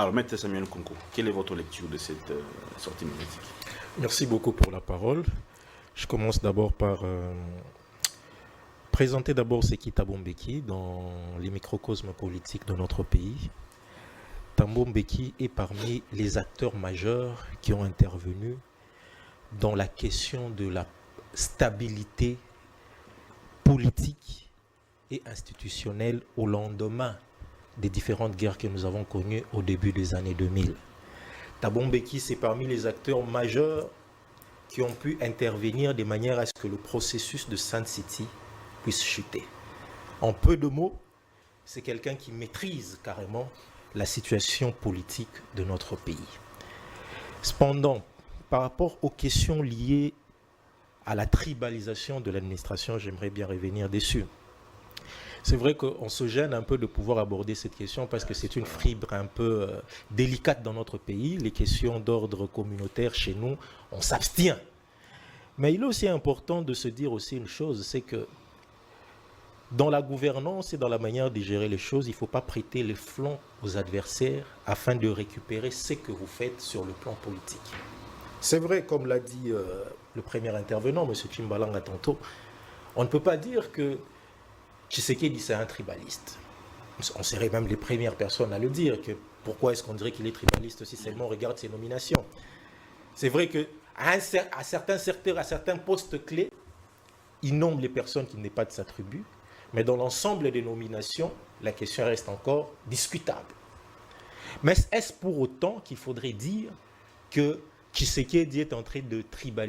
Alors, Maître Samuel Nkonko, quelle est votre lecture de cette sortie médiatique? Merci beaucoup pour la parole. Je commence d'abord par présenter d'abord c'est qui Thabo Mbeki dans les microcosmes politiques de notre pays. Thabo Mbeki est parmi les acteurs majeurs qui ont intervenu dans la question de la stabilité politique et institutionnelle au lendemain des différentes guerres que nous avons connues au début des années 2000. Thabo Mbeki, c'est parmi les acteurs majeurs qui ont pu intervenir de manière à ce que le processus de Sun City puisse chuter. En peu de mots, c'est quelqu'un qui maîtrise carrément la situation politique de notre pays. Cependant, par rapport aux questions liées à la tribalisation de l'administration, j'aimerais bien revenir dessus. C'est vrai qu'on se gêne un peu de pouvoir aborder cette question parce que c'est une fibre un peu délicate dans notre pays. Les questions d'ordre communautaire chez nous, on s'abstient. Mais il est aussi important de se dire aussi une chose, c'est que dans la gouvernance et dans la manière de gérer les choses, il ne faut pas prêter les flancs aux adversaires afin de récupérer ce que vous faites sur le plan politique. C'est vrai, comme l'a dit le premier intervenant, M. Tchimbalanga tantôt, on ne peut pas dire que Tshisekedi, c'est un tribaliste. On serait même les premières personnes à le dire. Que pourquoi est-ce qu'on dirait qu'il est tribaliste si seulement on regarde ses nominations? C'est vrai qu'à certains secteurs, à certains postes clés, il nomme les personnes qui n'est pas de sa tribu. Mais dans l'ensemble des nominations, la question reste encore discutable. Mais est-ce pour autant qu'il faudrait dire que Tshisekedi est en train de tribaliser?